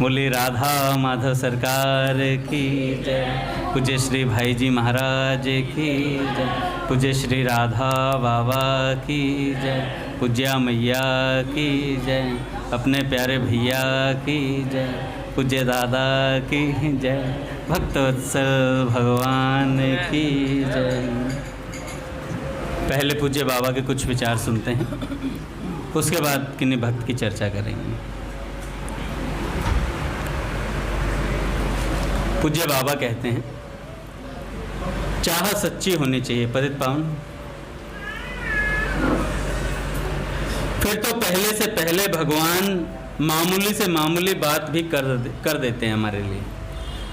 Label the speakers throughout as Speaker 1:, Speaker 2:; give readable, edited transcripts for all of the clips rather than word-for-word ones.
Speaker 1: बोली राधा माधव सरकार की जय। पूज्य श्री भाई जी महाराज की जय। पूज्य श्री राधा बाबा की जय। पूज्या मैया की जय। अपने प्यारे भैया की जय। पूज्य दादा की जय। भक्तवत्सल भगवान की जय। पहले पूज्य बाबा के कुछ विचार सुनते हैं, उसके बाद किन्हीं भक्त की चर्चा करेंगे। पूज्य बाबा कहते हैं, चाह सच्ची होनी चाहिए पतित पावन। फिर तो पहले से पहले भगवान मामूली से मामूली बात भी कर देते हैं हमारे लिए,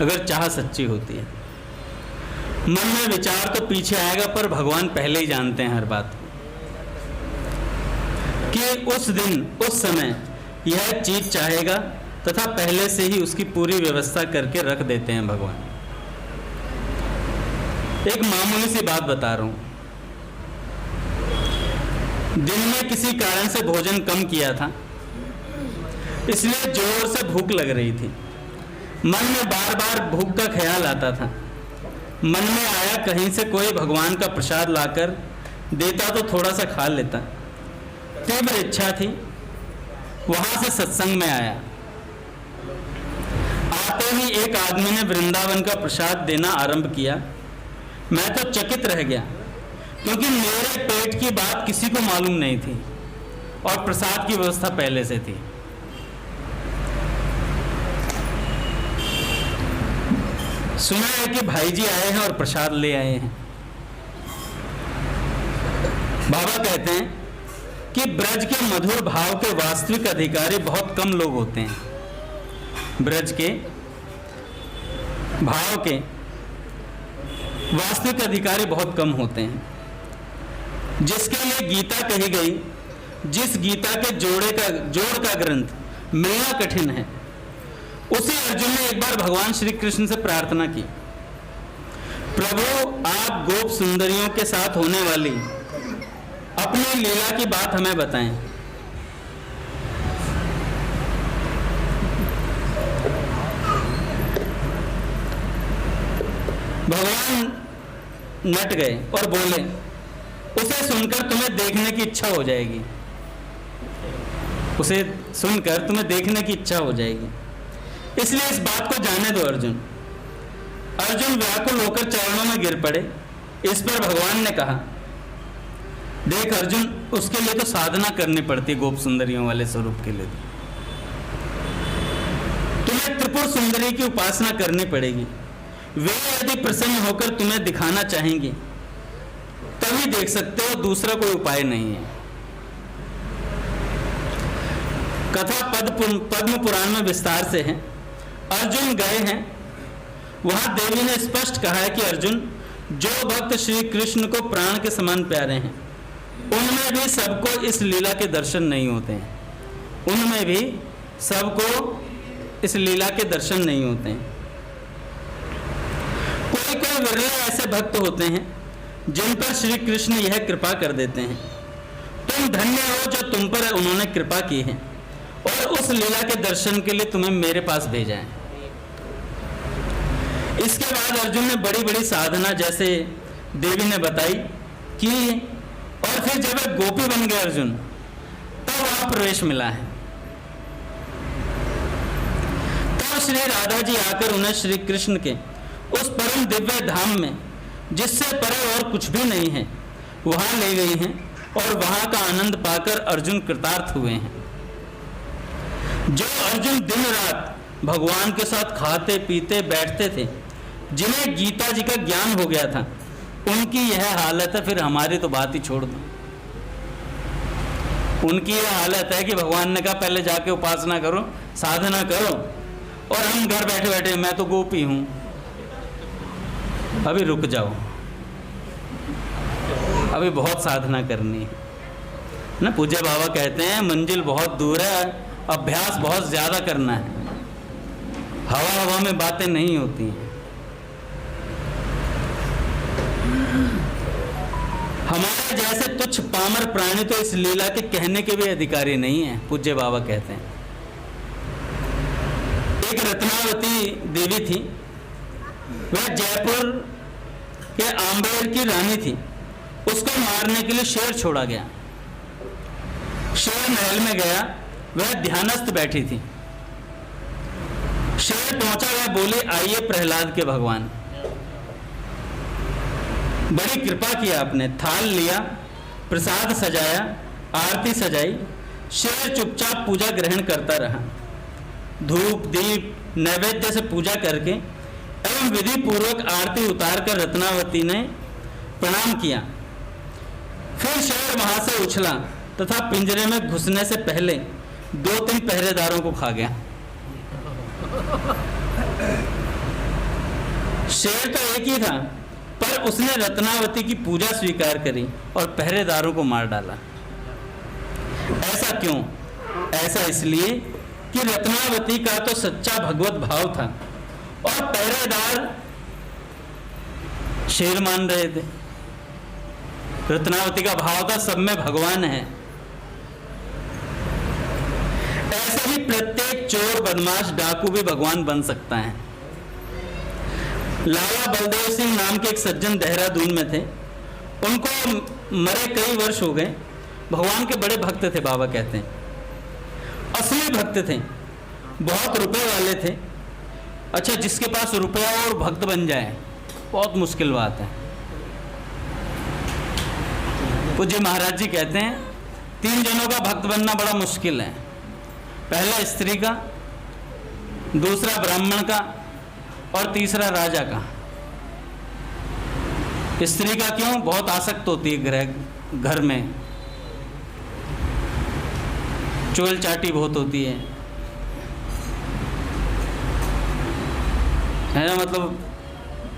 Speaker 1: अगर चाह सच्ची होती है। मन में विचार तो पीछे आएगा, पर भगवान पहले ही जानते हैं हर बात को, कि उस दिन उस समय यह चीज चाहेगा, तथा पहले से ही उसकी पूरी व्यवस्था करके रख देते हैं भगवान। एक मामूली सी बात बता रहा हूं। दिन में किसी कारण से भोजन कम किया था, इसलिए जोर से भूख लग रही थी। मन में बार बार भूख का ख्याल आता था। मन में आया कहीं से कोई भगवान का प्रसाद लाकर देता तो थोड़ा सा खा लेता। तीव्र इच्छा थी। वहां से सत्संग में आया। आते ही एक आदमी ने वृंदावन का प्रसाद देना आरंभ किया। मैं तो चकित रह गया, क्योंकि मेरे पेट की बात किसी को मालूम नहीं थी और प्रसाद की व्यवस्था पहले से थी। सुना है कि भाई जी आए हैं और प्रसाद ले आए हैं। बाबा कहते हैं कि ब्रज के मधुर भाव के वास्तविक अधिकारी बहुत कम लोग होते हैं। ब्रज के भाव के वास्तविक अधिकारी बहुत कम होते हैं। जिसके लिए गीता कही गई, जिस गीता के जोड़ का ग्रंथ मिलना कठिन है, उसी अर्जुन ने एक बार भगवान श्री कृष्ण से प्रार्थना की, प्रभु आप गोप सुंदरियों के साथ होने वाली अपनी लीला की बात हमें बताएं। भगवान नट गए और बोले, उसे सुनकर तुम्हें देखने की इच्छा हो जाएगी। उसे सुनकर तुम्हें देखने की इच्छा हो जाएगी, इसलिए इस बात को जाने दो अर्जुन। अर्जुन व्याकुल होकर चरणों में गिर पड़े। इस पर भगवान ने कहा, देख अर्जुन, उसके लिए तो साधना करनी पड़ती है, गोप सुंदरियों वाले स्वरूप के लिए तुम्हें त्रिपुर सुंदरी की उपासना करनी पड़ेगी। वे यदि प्रसन्न होकर तुम्हें दिखाना चाहेंगी तभी देख सकते हो, दूसरा कोई उपाय नहीं है। कथा पद्म पुराण में विस्तार से है। अर्जुन गए हैं, वहां देवी ने स्पष्ट कहा है कि अर्जुन, जो भक्त श्री कृष्ण को प्राण के समान प्यारे हैं, उनमें भी सबको इस लीला के दर्शन नहीं होते हैं। उनमें भी सबको इस लीला के दर्शन नहीं होते हैं। कोई कोई विरले ऐसे भक्त होते हैं जिन पर श्री कृष्ण यह कृपा कर देते हैं। तुम धन्य हो जो तुम पर उन्होंने कृपा की है और उस लीला के दर्शन के लिए तुम्हें मेरे पास भेजा है। इसके बाद अर्जुन ने बड़ी बड़ी साधना जैसे देवी ने बताई की, और फिर जब एक गोपी बन गए अर्जुन, तब वहां प्रवेश मिला है। तब श्री राधा जी आकर उन्हें श्री कृष्ण के उस परम दिव्य धाम में, जिससे परे और कुछ भी नहीं है, वहां ले गई हैं और वहां का आनंद पाकर अर्जुन कृतार्थ हुए हैं। जो अर्जुन दिन रात भगवान के साथ खाते पीते बैठते थे, जिन्हें गीता जी का ज्ञान हो गया था, उनकी यह हालत है। फिर हमारी तो बात ही छोड़ दो। उनकी यह हालत है कि भगवान ने कहा पहले जाके उपासना करो, साधना करो, और हम घर बैठे बैठे मैं तो गोपी हूं, अभी रुक जाओ, अभी बहुत साधना करनी है ना। पूज्य बाबा कहते हैं मंजिल बहुत दूर है, अभ्यास बहुत ज्यादा करना है। हवा हवा में बातें नहीं होती हैं। हमारे जैसे तुच्छ पामर प्राणी तो इस लीला के कहने के भी अधिकारी नहीं है। पूज्य बाबा कहते हैं एक रत्नावती देवी थी, वह जयपुर के आम्बेर की रानी थी। उसको मारने के लिए शेर छोड़ा गया। शेर महल में गया, वह ध्यानस्थ बैठी थी। शेर पहुंचा, वह बोली, आइए प्रहलाद के भगवान, बड़ी कृपा की आपने। थाल लिया, प्रसाद सजाया, आरती सजाई। शेर चुपचाप पूजा ग्रहण करता रहा। धूप दीप नैवेद्य से पूजा करके एवं विधि पूर्वक आरती उतारकर रत्नावती ने प्रणाम किया। फिर शेर वहां से उछला तथा पिंजरे में घुसने से पहले 2-3 पहरेदारों को खा गया। शेर तो एक ही था, पर उसने रत्नावती की पूजा स्वीकार करी और पहरेदारों को मार डाला। ऐसा क्यों? ऐसा इसलिए कि रत्नावती का तो सच्चा भगवत भाव था और पहरेदार शेर मान रहे थे। रत्नावती का भाव था सब में भगवान है। ऐसे ही प्रत्येक चोर, बदमाश, डाकू भी भगवान बन सकता है। लाला बलदेव सिंह नाम के एक सज्जन देहरादून में थे। उनको मरे कई वर्ष हो गए। भगवान के बड़े भक्त थे, बाबा कहते हैं, असली भक्त थे, बहुत रुपए वाले थे। अच्छा, जिसके पास रुपया और भक्त बन जाए बहुत मुश्किल बात है। पूज्य महाराज जी कहते हैं 3 जनों का भक्त बनना बड़ा मुश्किल है। पहला स्त्री का, दूसरा ब्राह्मण का और तीसरा राजा का। स्त्री का क्यों? बहुत आसक्त होती है घर में, चोल चाटी बहुत होती है ना, मतलब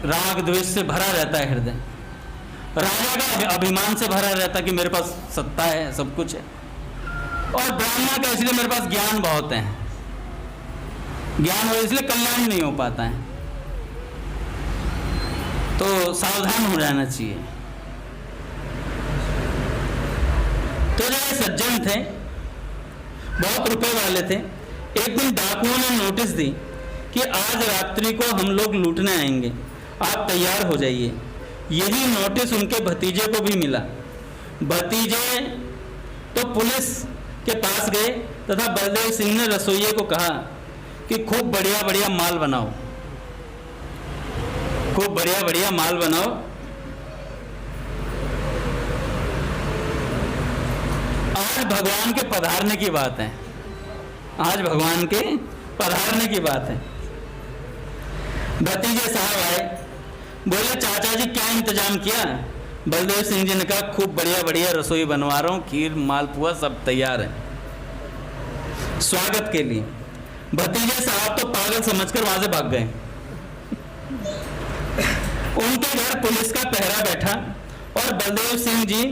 Speaker 1: राग द्वेष से भरा रहता है हृदय। राजा का अभिमान से भरा रहता कि मेरे पास सत्ता है, सब कुछ है। और ब्राह्मण का इसलिए मेरे पास ज्ञान बहुत है, ज्ञान हो इसलिए कल्याण नहीं हो पाता है। तो सावधान हो जाना चाहिए। तो जो सज्जन थे, बहुत रुपए वाले थे। एक दिन डाकुओं ने नोटिस दी कि आज रात्रि को हम लोग लूटने आएंगे, आप तैयार हो जाइए। यही नोटिस उनके भतीजे को भी मिला। भतीजे तो पुलिस के पास गए तथा बलदेव सिंह ने रसोइये को कहा कि खूब बढ़िया बढ़िया माल बनाओ, खूब बढ़िया बढ़िया माल बनाओ। आज भगवान के पधारने की बात है, आज भगवान के पधारने की बात है। भतीजे साहब आए, बोले चाचा जी क्या इंतजाम किया? बलदेव सिंह जी ने कहा खूब बढ़िया बढ़िया रसोई बनवा रहा हूं, खीर मालपुआ सब तैयार है स्वागत के लिए। भतीजे साहब तो पागल समझकर वहां से भाग गए। उनके घर पुलिस का पहरा बैठा और बलदेव सिंह जी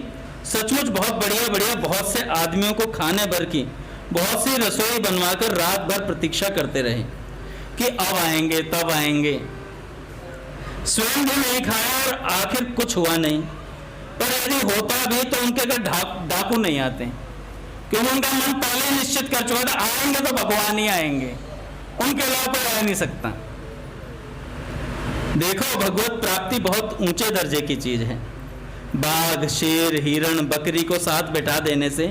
Speaker 1: सचमुच बहुत बढ़िया बढ़िया बहुत से आदमियों को खाने भर की बहुत सी रसोई बनवाकर रात भर प्रतीक्षा करते रहे कि अब आएंगे तब आएंगे। स्वयं भी नहीं खाया और आखिर कुछ हुआ नहीं। पर यदि होता भी तो उनके घर डाकू नहीं आते, क्योंकि उनका मन पहले निश्चित कर चुका था आएंगे तो भगवान ही आएंगे, उनके अलावा कोई आ नहीं सकता। देखो, भगवत प्राप्ति बहुत ऊंचे दर्जे की चीज है। बाघ, शेर, हिरण, बकरी को साथ बैठा देने से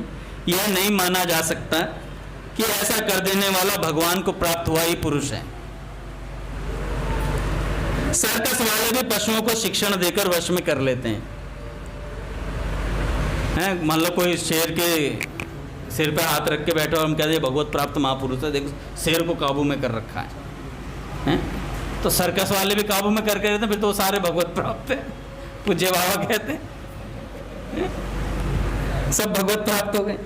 Speaker 1: यह नहीं माना जा सकता कि ऐसा कर देने वाला भगवान को प्राप्त हुआ ही पुरुष है। सर्कस वाले भी पशुओं को शिक्षण देकर वश में कर लेते हैं। मान लो कोई शेर के सिर पे हाथ रख के बैठा और हम कहते हैं भगवत प्राप्त महापुरुष है, देखो शेर को काबू में कर रखा है। तो सर्कस वाले भी काबू में करके रहते हैं, फिर तो सारे भगवत प्राप्त है। पूज्य बाबा कहते हैं सब भगवत प्राप्त हो गए।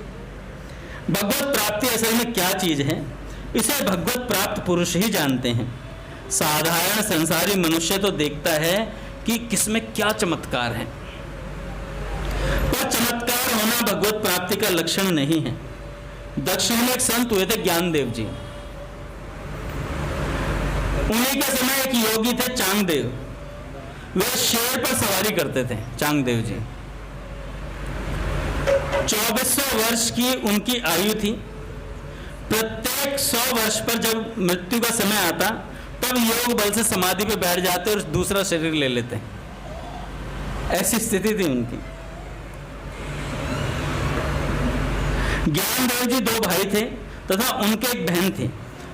Speaker 1: भगवत प्राप्ति असल में क्या चीज है, इसे भगवत प्राप्त पुरुष ही जानते हैं। साधारण संसारी मनुष्य तो देखता है कि किसमें क्या चमत्कार है, पर चमत्कार होना भगवत प्राप्ति का लक्षण नहीं है। दक्षिण में एक संत हुए थे ज्ञानदेव जी। उन्हीं के समय एक योगी थे चांगदेव, वे शेर पर सवारी करते थे। चांगदेव जी 2400 वर्ष की उनकी आयु थी। प्रत्येक 100 वर्ष पर जब मृत्यु का समय आता तब योग बल से समाधि पे बैठ जाते और दूसरा शरीर ले लेते। ऐसी स्थिति थी उनकी। ज्ञानदेव जी 2 भाई थे तथा उनके एक बहन थी।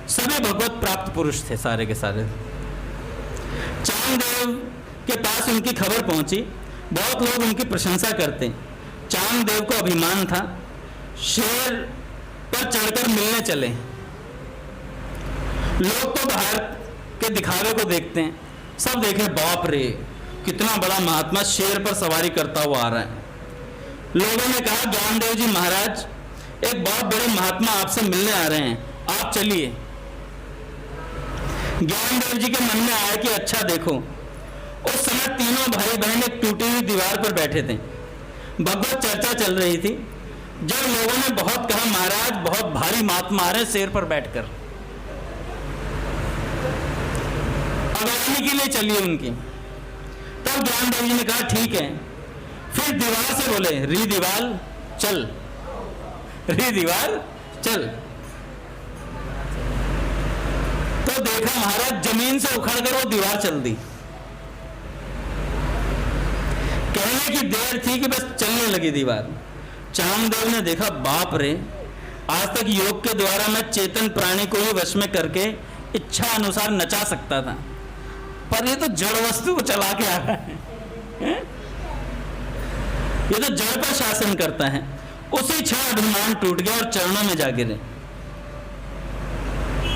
Speaker 1: सभी भगवत प्राप्त पुरुष थे, सारे के सारे। चांगदेव के पास उनकी खबर पहुंची। बहुत लोग उनकी प्रशंसा करते। चांगदेव को अभिमान था। शेर पर चढ़कर मिलने चले। लोग तो बाहर के दिखावे को देखते हैं। सब देखे, बाप रे कितना बड़ा महात्मा शेर पर सवारी करता हुआ आ रहा है। लोगों ने कहा, ज्ञानदेव जी महाराज, एक बहुत बड़े महात्मा आपसे मिलने आ रहे हैं, आप चलिए। ज्ञानदेव जी के मन में आया कि अच्छा देखो, उस समय तीनों भाई बहन एक टूटी हुई दीवार पर बैठे थे। भगवत चर्चा चल रही थी। जब लोगों ने बहुत कहा, महाराज बहुत भारी महात्मा आ रहे हैं शेर पर बैठकर, अगवानी के लिए चलिए उनकी। तब ज्ञानदेव जी ने कहा ठीक है। फिर दीवार से बोले, री दीवार चल, री दीवार चल। तो देखा महाराज जमीन से उखड़कर वो दीवार चल दी। कहने की देर थी कि बस चलने लगी दीवार। चांगदेव ने देखा, बाप रे, आज तक योग के द्वारा मैं चेतन प्राणी को ही वश में करके इच्छा अनुसार नचा सकता था, पर ये तो जड़ वस्तु को चला के आ रहा है। ये तो जड़ पर शासन करता है। उसी क्षण अभिमान टूट गया और चरणों में जा गिरे।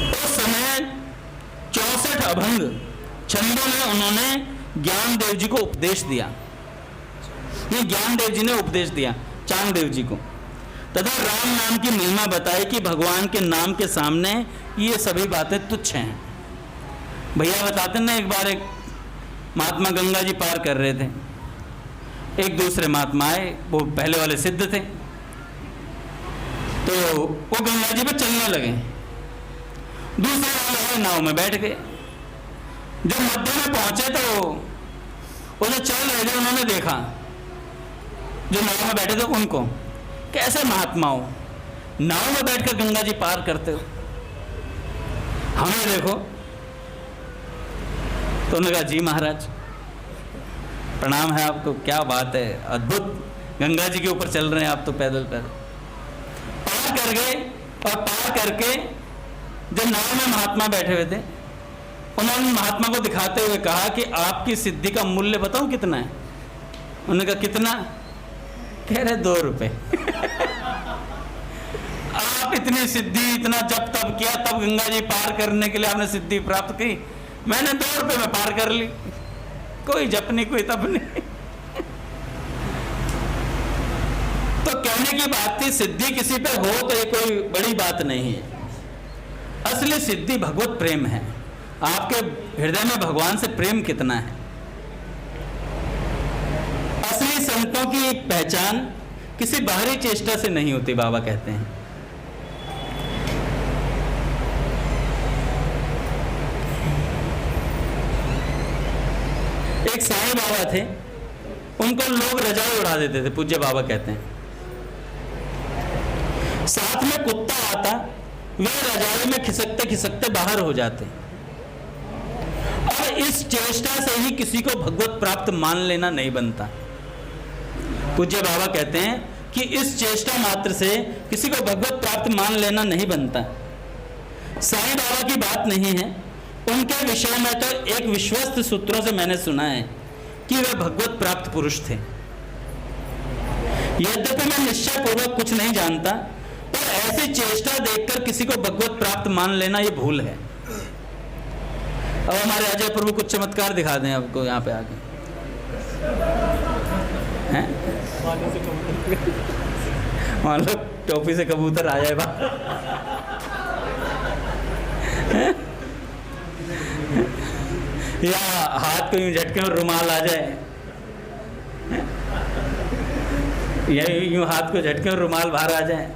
Speaker 1: उस समय 64 अभंग छंदों में उन्होंने ज्ञानदेव जी को उपदेश दिया। ये ज्ञानदेव जी ने उपदेश दिया चांगदेव जी को, तथा राम नाम की महिमा बताई कि भगवान के नाम के सामने ये सभी बातें तुच्छ हैं। भैया बताते ना, एक बार एक महात्मा गंगा जी पार कर रहे थे। एक दूसरे महात्मा आए, वो पहले वाले सिद्ध थे, तो वो गंगा जी पे चलने लगे। दूसरे वाले नाव में बैठ गए। जब मध्य में पहुंचे तो वो जो चल रहे थे उन्होंने देखा, जो नाव में बैठे थे उनको, कैसे महात्मा हो, नाव में बैठकर गंगा जी पार करते हो, हमें देखो। तो उन्होंने कहा, जी महाराज प्रणाम है आपको, क्या बात है, अद्भुत, गंगा जी के ऊपर चल रहे हैं आप तो पैदल पैदल। पार कर गए और पार करके जो नाव में महात्मा बैठे हुए थे, उन्होंने महात्मा को दिखाते हुए कहा कि आपकी सिद्धि का मूल्य बताऊं कितना है। उन्होंने कहा कितना? कह रहे 2 रुपए। आप इतनी सिद्धि, इतना जप तप किया, तब गंगा जी पार करने के लिए आपने सिद्धि प्राप्त की, मैंने 2 रुपए में पार कर ली। कोई जप नहीं, कोई तप नहीं। तो कहने की बात थी, सिद्धि किसी पे हो तो ये कोई बड़ी बात नहीं है। असली सिद्धि भगवत प्रेम है। आपके हृदय में भगवान से प्रेम कितना है। असली संतों की एक पहचान किसी बाहरी चेष्टा से नहीं होती, बाबा कहते हैं। एक साईं बाबा थे, उनको लोग रजाई उड़ा देते थे, पूज्य बाबा कहते हैं। साथ में कुत्ता आता, वे रजाई में खिसकते खिसकते बाहर हो जाते। और इस चेष्टा से ही किसी को भगवत प्राप्त मान लेना नहीं बनता। पूज्य बाबा कहते हैं कि इस चेष्टा मात्र से किसी को भगवत प्राप्त मान लेना नहीं बनता। साईं बाबा की बात नहीं है, उनके विषय में तो एक विश्वस्त सूत्रों से मैंने सुना है कि वे भगवत प्राप्त पुरुष थे। यद्यपि मैं निश्चय पूर्वक कुछ नहीं जानता, पर ऐसी चेष्टा देखकर किसी को भगवत प्राप्त मान लेना ये भूल है। अब हमारे अजय प्रभु कुछ चमत्कार दिखा दें आपको यहाँ पे आके, हैं? मान लो टोपी से कबूतर आ जाए बाहर, या हाथ को यूं झटके में रुमाल आ जाए, या यूं हाथ को झटके में रुमाल बाहर आ जाए,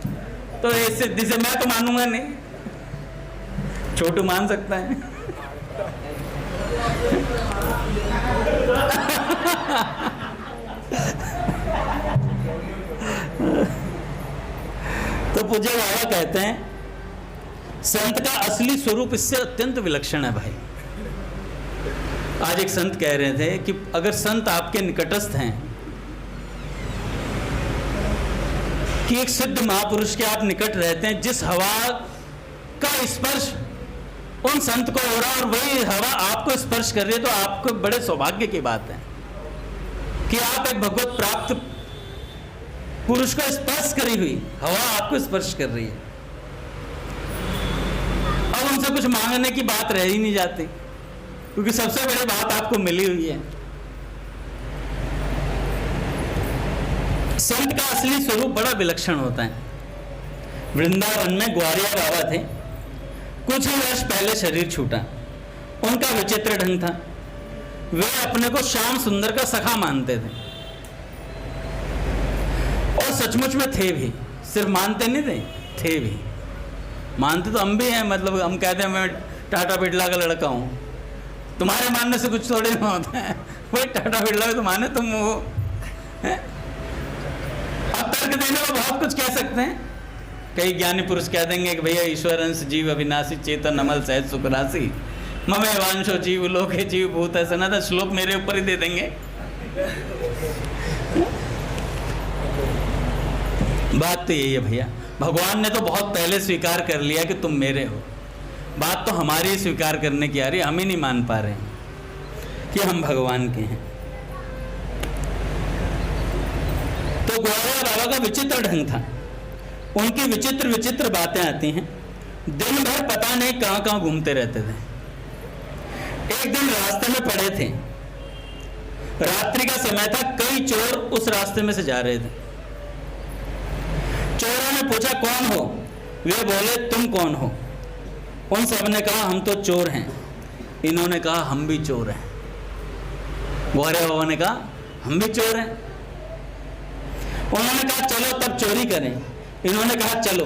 Speaker 1: तो इस सिद्धि से मैं तो मानूंगा नहीं, छोटू मान सकता है। तो पूज्य बाबा कहते हैं संत का असली स्वरूप इससे अत्यंत विलक्षण है भाई। आज एक संत कह रहे थे कि अगर संत आपके निकटस्थ हैं, कि एक सिद्ध महापुरुष के आप निकट रहते हैं, जिस हवा का स्पर्श उन संत को हो रहा और वही हवा आपको स्पर्श कर रही है, तो आपको बड़े सौभाग्य की बात है कि आप एक भगवत प्राप्त पुरुष को स्पर्श करी हुई हवा आपको स्पर्श कर रही है। अब उनसे कुछ मांगने की बात रह ही नहीं जाती, क्योंकि सबसे बड़ी बात आपको मिली हुई है। संत का असली स्वरूप बड़ा विलक्षण होता है। वृंदावन में ग्वारिया बाबा थे, कुछ ही वर्ष पहले शरीर छूटा। उनका विचित्र ढंग था, वे अपने को श्याम सुंदर का सखा मानते थे और सचमुच में थे भी। सिर्फ मानते नहीं थे भी। मानते तो हम भी हैं, मतलब हम कहते हैं मैं टाटा बिरला का लड़का हूं, तुम्हारे मानने से कुछ थोड़े ना होता है। वही टाटा बिरला तो माने तुम वो है? अब तर्क देने को बहुत कुछ कह सकते हैं। कई ज्ञानी पुरुष कह देंगे कि भैया ईश्वर अंश जीव अविनाशी चेतन अमल सहज सुख राशि ममे वांशो जीव लोके जीव भूत है सनातन, श्लोक मेरे ऊपर ही दे देंगे। बात तो यही है भैया, भगवान ने तो बहुत पहले स्वीकार कर लिया कि तुम मेरे हो। बात तो हमारी ही स्वीकार करने की आ रही है, हम ही नहीं मान पा रहे हैं कि हम भगवान के हैं। तो ग्वारिया बाबा का विचित्र ढंग था, उनकी विचित्र विचित्र बातें आती हैं। दिन भर पता नहीं कहां कहां घूमते रहते थे। एक दिन रास्ते में पड़े थे, रात्रि का समय था, कई चोर उस रास्ते में से जा रहे थे। चोरों ने पूछा कौन हो? वे बोले तुम कौन हो? उन सब ने कहा हम तो चोर हैं। इन्होंने कहा हम भी चोर हैं। ग्वारिया बाबा ने कहा हम भी चोर हैं। उन्होंने कहा चलो तब चोरी करें। इन्होंने कहा चलो।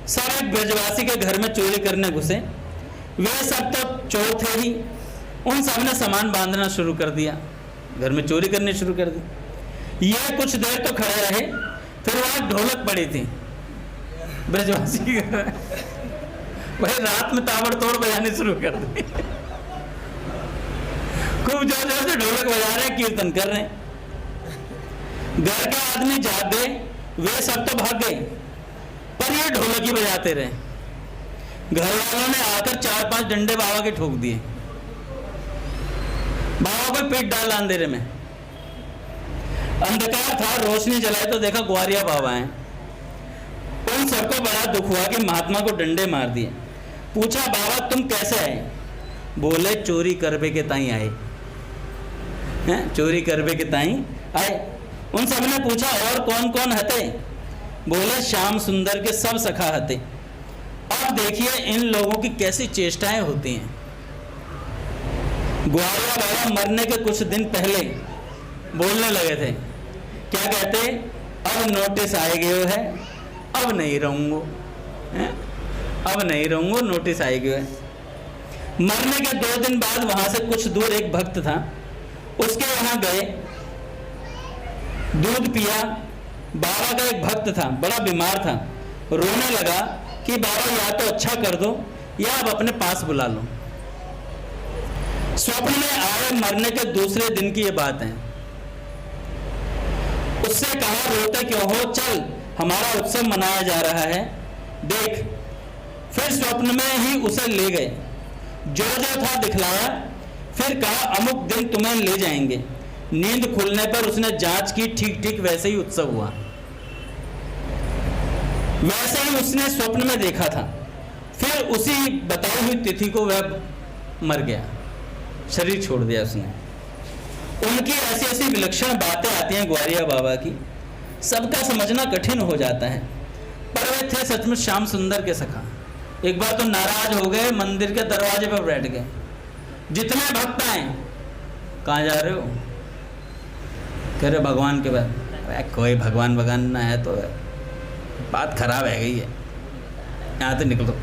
Speaker 1: सब एक ब्रजवासी के घर में चोरी करने घुसे। वे सब तो चोर थे ही। उन सब ने सामान बांधना शुरू कर दिया, घर में चोरी करनी शुरू कर दी। ये कुछ देर तो खड़े रहे, फिर वहां ढोलक पड़ी थी ब्रजवासी के घर में। वही रात में ताबड़तोड़ बजाने शुरू कर दी। खूब जोर जोर से ढोलक बजा रहे हैं, कीर्तन कर रहे हैं। घर के आदमी जाग गए, वे सब तो भाग गए, पर ये ढोलक ही बजाते रहे। घर वालों ने आकर 4-5 डंडे बाबा के ठोक दिए। बाबा को पीट डाला अंधेरे में। अंधकार था, रोशनी जलाई तो देखा ग्वारिया बाबा हैं। उन सबको बड़ा दुख हुआ कि महात्मा को डंडे मार दिए। पूछा बाबा तुम कैसे आए? बोले चोरी करबे के ताई आए हैं, चोरी करबे के ताई आए। उन सब ने पूछा और कौन कौन हते? बोले श्याम सुंदर के सब सखा हते। अब देखिए इन लोगों की कैसी चेष्टाएं होती हैं। ग्वारिया बाबा मरने के कुछ दिन पहले बोलने लगे थे, क्या कहते? अब नोटिस आए गए है, अब नहीं रहूंगा, अब नहीं रहूंगा, नोटिस आए गए है। मरने के 2 दिन बाद वहां से कुछ दूर एक भक्त था, उसके वहां गए, दूध पिया। बाबा का एक भक्त था, बड़ा बीमार था, रोने लगा कि बाबा या तो अच्छा कर दो या अब अपने पास बुला लो। स्वप्न में आए, मरने के दूसरे दिन की ये बात है। उससे कहा रोते क्यों हो, चल हमारा उत्सव मनाया जा रहा है, देख। फिर स्वप्न में ही उसे ले गए, जो जो था दिखलाया, फिर कहा अमुक दिन तुम्हें ले जाएंगे। नींद खुलने पर उसने जांच की, ठीक ठीक वैसे ही उत्सव हुआ, वैसे ही उसने स्वप्न में देखा था। फिर उसी बताई हुई तिथि को वह मर गया, शरीर छोड़ दिया उसने। उनकी ऐसी ऐसी विलक्षण बातें आती हैं ग्वारिया बाबा की, सबका समझना कठिन हो जाता है। पर वे थे सचमुच श्याम सुंदर के सखा। एक बार तो नाराज हो गए, मंदिर के दरवाजे पर बैठ गए। जितने भक्त आए, कहाँ जा रहे हो? कह रहे भगवान के बाद। कोई भगवान भगवान ना है तो बात खराब है गई है, यहाँ से निकलो।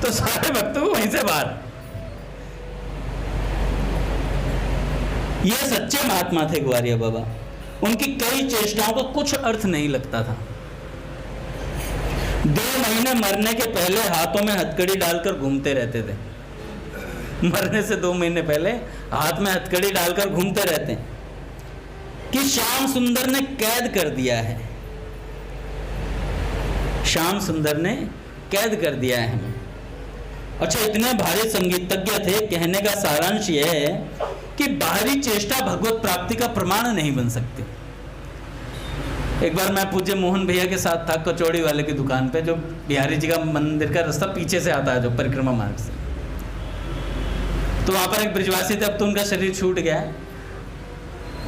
Speaker 1: तो सारे भक्तों को वहीं से बाहर। ये सच्चे महात्मा थे ग्वारिया बाबा। उनकी कई चेष्टाओं को कुछ अर्थ नहीं लगता था। 2 महीने मरने के पहले हाथों में हथकड़ी डालकर घूमते रहते थे। मरने से 2 महीने पहले हाथ में हथकड़ी डालकर घूमते रहते हैं कि श्याम सुंदर ने कैद कर दिया है, श्याम सुंदर ने कैद कर दिया है हमें। अच्छा, इतने भारी संगीतज्ञ थे। कहने का सारांश यह है कि बाहरी चेष्टा भगवत प्राप्ति का प्रमाण नहीं बन सकती। एक बार मैं पूज्य मोहन भैया के साथ था कचौड़ी वाले की दुकान पे, जो बिहारी जी का मंदिर का रास्ता पीछे से आता है, जो परिक्रमा मार्ग से। तो वहां पर एक ब्रिजवासी थे, अब तो उनका शरीर छूट गया है।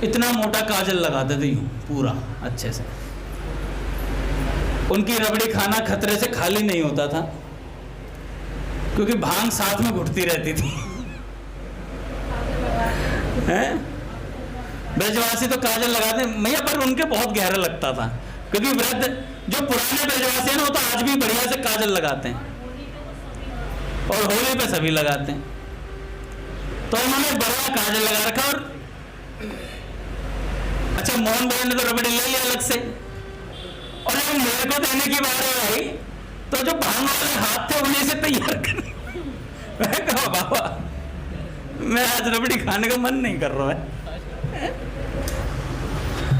Speaker 1: इतना मोटा काजल लगाते थे यूं पूरा अच्छे से। उनकी रबड़ी खाना खतरे से खाली नहीं होता था, क्योंकि भांग साथ में घुटती रहती थी। हैं? ब्रजवासी तो काजल लगाते मैया, पर उनके बहुत गहरा लगता था, क्योंकि वृद्ध जो पुराने ब्रजवासी हैं ना, वो तो आज भी बढ़िया से काजल लगाते हैं, और होली पे सभी लगाते हैं। तो उन्होंने बड़ा काजल लगा रखा। और अच्छा, मोहन भाई ने तो रबड़ी ले लिया अलग से, और जब मेरे को देने की बात आई तो जो भांग वाले हाथ थे उन्हीं से तैयार कर। मैं कहा बाबा, मैं आज रबड़ी खाने का मन नहीं कर रहा है।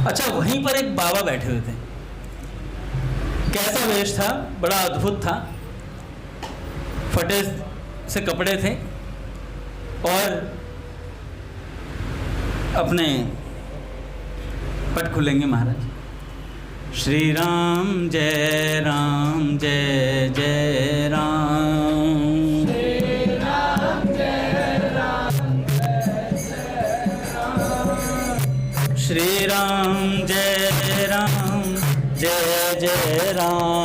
Speaker 1: अच्छा, वहीं पर एक बाबा बैठे हुए थे। कैसा वेश था, बड़ा अद्भुत था। फटे से कपड़े थे और अपने पट खुलेंगे महाराज। श्री राम जय राम जय जय राम, श्री राम जय राम जय जय राम, श्री राम जय राम जय जय राम,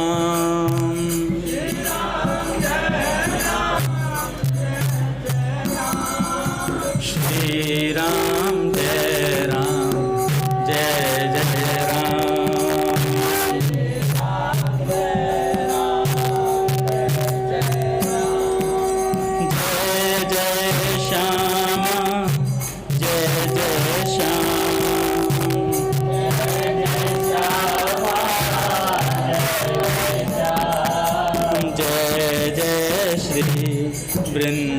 Speaker 1: श्री राम जय राम जय जय राम, श्री राम जय राम जय जय राम।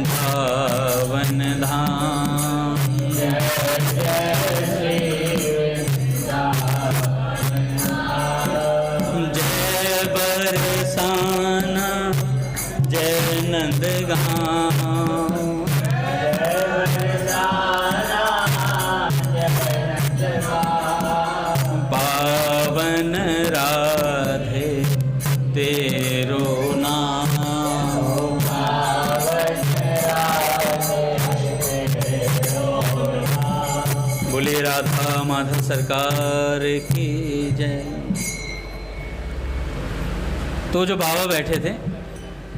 Speaker 1: वृंदावन धाम, जय जय श्री वृंदावन धाम, जय बरसाना जय नंदगांव, जय बरसाना जय नंदगांव, पावन राधे तेरो नाम, बोले राधा माधव सरकार की जय। तो जो बाबा बैठे थे,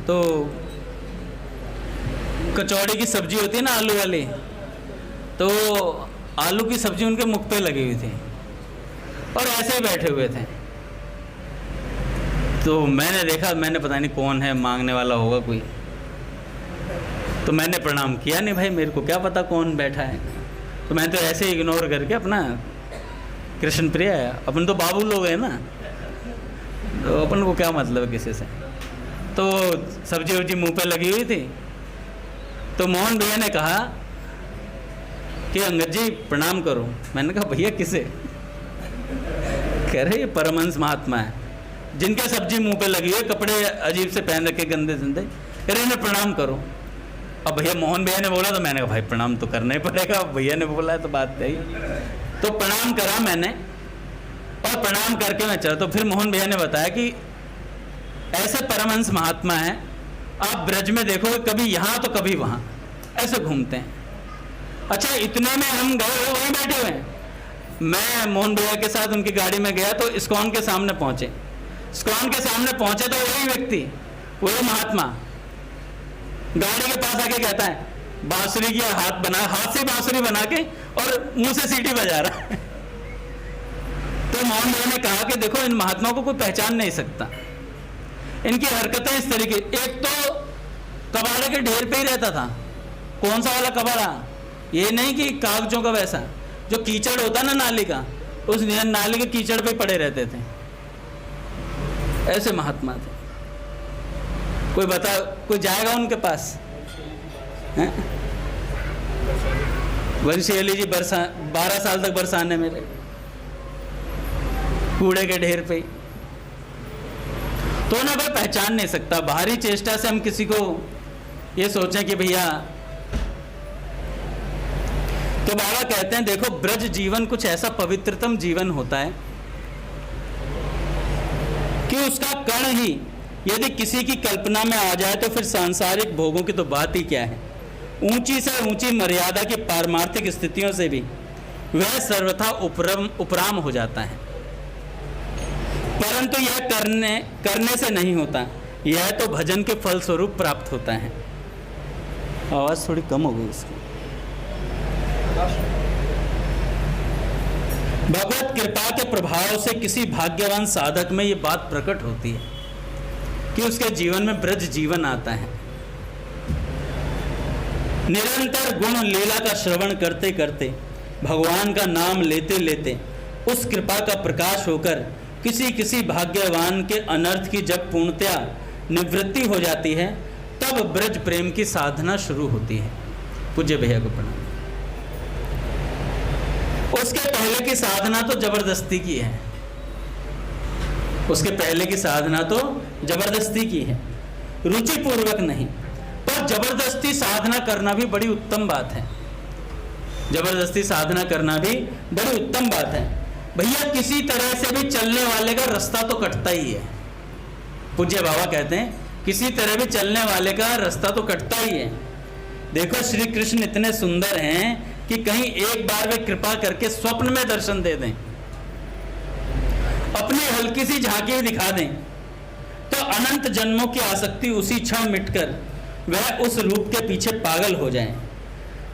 Speaker 1: तो कचौड़ी की सब्जी होती है ना आलू वाली, तो आलू की सब्जी उनके मुख पे लगी हुई थी और ऐसे ही बैठे हुए थे। तो मैंने देखा, मैंने पता नहीं कौन है, मांगने वाला होगा कोई, तो मैंने प्रणाम किया नहीं, भाई मेरे को क्या पता कौन बैठा है। तो मैं तो ऐसे इग्नोर करके अपना कृष्ण प्रिय है, अपन तो बाबू लोग हैं ना, तो अपन को क्या मतलब किसी से। तो सब्जी वब्जी मुंह पे लगी हुई थी, तो मोहन भैया ने कहा कि अंगद जी प्रणाम करो। मैंने कहा भैया किसे? कह रहे ये परमहंस महात्मा है, जिनके सब्जी मुंह पे लगी हुई, कपड़े अजीब से पहन रखे गंदे संदे, कह रहे इन्हें प्रणाम करो। अब भैया मोहन भैया ने बोला तो मैंने कहा भाई प्रणाम तो करना ही पड़ेगा, भैया ने बोला है तो बात है ही। तो प्रणाम करा मैंने, और प्रणाम करके मैं चला। तो फिर मोहन भैया ने बताया कि ऐसे परमहंस महात्मा हैं, आप ब्रज में देखोगे कभी यहाँ तो कभी वहाँ, ऐसे घूमते हैं। अच्छा, इतने में हम गए, वहीं बैठे हुए हैं। मैं मोहन भैया के साथ उनकी गाड़ी में गया तो इस्कॉन के सामने पहुँचे। इस्कॉन के सामने पहुँचे तो वही व्यक्ति, वही महात्मा गाड़ी के पास आके कहता है, बांसुरी की हाथ से बांसुरी बना के और मुंह से सीटी बजा रहा है। तो मोहन भैया ने कहा कि देखो, इन महात्माओं को कोई पहचान नहीं सकता, इनकी हरकतें इस तरीके। एक तो कबाड़े के ढेर पे ही रहता था। कौन सा वाला कबाड़ा? ये नहीं कि कागजों का, वैसा जो कीचड़ होता ना नाली का, उस नाली के कीचड़ पे पड़े रहते थे। ऐसे महात्मा थे। कोई बता, कोई जाएगा उनके पास? हैं? वंशीअली जी 12 साल तक बरसाने में रहे, कूड़े के ढेर पे। तो ना भाई पहचान नहीं सकता। बाहरी चेष्टा से हम किसी को ये सोचें कि भैया, तो बाबा कहते हैं देखो ब्रज जीवन कुछ ऐसा पवित्रतम जीवन होता है कि उसका कण ही यदि किसी की कल्पना में आ जाए तो फिर सांसारिक भोगों की तो बात ही क्या है। ऊंची से ऊंची मर्यादा की पारमार्थिक स्थितियों से भी वह सर्वथा उपराम हो जाता है। परंतु यह करने से नहीं होता, यह तो भजन के फल स्वरूप प्राप्त होता है। आवाज थोड़ी कम हो गई इसकी। भगवत कृपा के प्रभाव से किसी भाग्यवान साधक में यह बात प्रकट होती है कि उसके जीवन में ब्रज जीवन आता है। निरंतर गुण लीला का श्रवण करते करते, भगवान का नाम लेते लेते उस कृपा का प्रकाश होकर किसी किसी भाग्यवान के अनर्थ की जब पूर्णतया निवृत्ति हो जाती है, तब ब्रज प्रेम की साधना शुरू होती है। पूज्य भैया को प्रणाम। उसके पहले की साधना तो जबरदस्ती की है, उसके पहले की साधना तो जबरदस्ती की है, रुचि पूर्वक नहीं। पर जबरदस्ती साधना करना भी बड़ी उत्तम बात है, जबरदस्ती साधना करना भी बड़ी उत्तम बात है। भैया किसी तरह से भी चलने वाले का रास्ता तो कटता ही है। पूज्य बाबा कहते हैं किसी तरह भी चलने वाले का रास्ता तो कटता ही है। देखो श्री कृष्ण इतने सुंदर हैं कि कहीं एक बार वे कृपा करके स्वप्न में दर्शन दे दें, अपनी हल्की सी झांकी दिखा दें, तो अनंत जन्मों की आसक्ति उसी क्षण मिटकर वह उस रूप के पीछे पागल हो जाएं।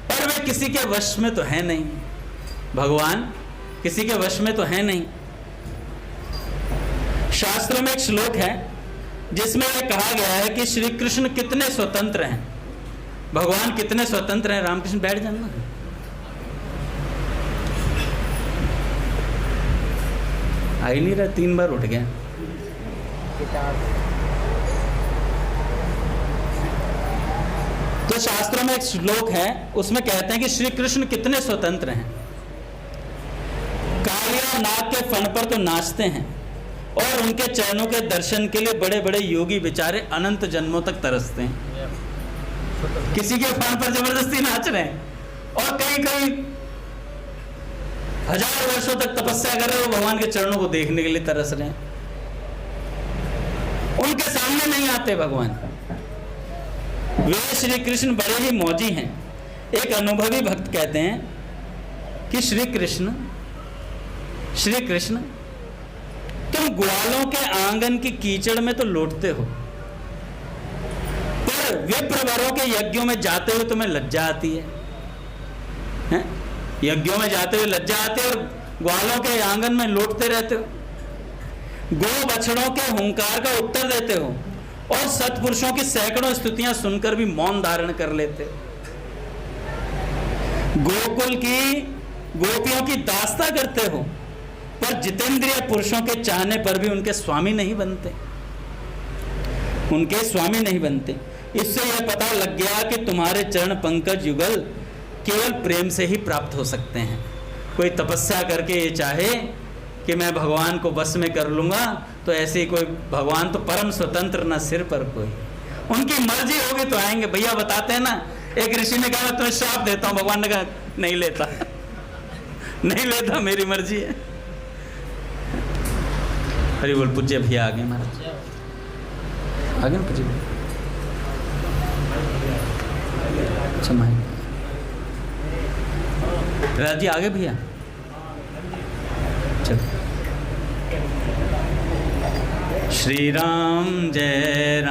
Speaker 1: पर वे किसी के वश में तो है नहीं, भगवान किसी के वश में तो है नहीं। शास्त्रों में एक श्लोक है जिसमें यह कहा गया है कि श्री कृष्ण कितने स्वतंत्र हैं, भगवान कितने स्वतंत्र हैं। रामकृष्ण बैठ जाना। आ ही नहीं रहा, 3 बार उठ गया। तो शास्त्रों में एक श्लोक है, उसमें कहते हैं कि श्री कृष्ण कितने स्वतंत्र हैं। कालिया नाग के फण पर तो नाचते हैं और उनके चरणों के दर्शन के लिए बड़े बड़े योगी बेचारे अनंत जन्मों तक तरसते हैं। किसी के फण पर जबरदस्ती नाच रहे हैं और कई कई हजारों वर्षों तक तपस्या कर रहे हो, भगवान के चरणों को देखने के लिए तरस रहे हैं। उनके सामने नहीं आते भगवान। वे श्री कृष्ण बड़े ही मौजी हैं। एक अनुभवी भक्त कहते हैं कि श्री कृष्ण तुम ग्वालों के आंगन की कीचड़ में तो लौटते हो, पर विप्रवरों के यज्ञों में जाते हुए तुम्हें लज्जा आती है, हैं? यज्ञों में जाते हुए लज्जा आती है और ग्वालों के आंगन में लौटते रहते हो। गो बछड़ों के हुंकार का उत्तर देते हो और सत्पुरुषों की सैकड़ों स्तुतियां सुनकर भी मौन धारण कर लेते हो। गोकुल की गोपियों की दास्ता करते हो, पर जितेंद्रिय पुरुषों के चाहने पर भी उनके स्वामी नहीं बनते, उनके स्वामी नहीं बनते। इससे यह पता लग गया कि तुम्हारे चरण पंकज युगल केवल प्रेम से ही प्राप्त हो सकते हैं। कोई तपस्या करके ये चाहे कि मैं भगवान को बस में कर लूंगा, तो ऐसे कोई भगवान तो परम स्वतंत्र, ना सिर पर कोई, उनकी मर्जी होगी तो आएंगे। भैया बताते हैं ना, एक ऋषि ने कहा मैं तुम्हें श्राप देता हूं, भगवान ने कहा नहीं लेता नहीं लेता, मेरी मर्जी है। हरि बोल। पूज्य भैया आगे महाराज, आगे ना पूज्य भैया। अच्छा माई राज जी आगे भैया, चलो। श्री राम जय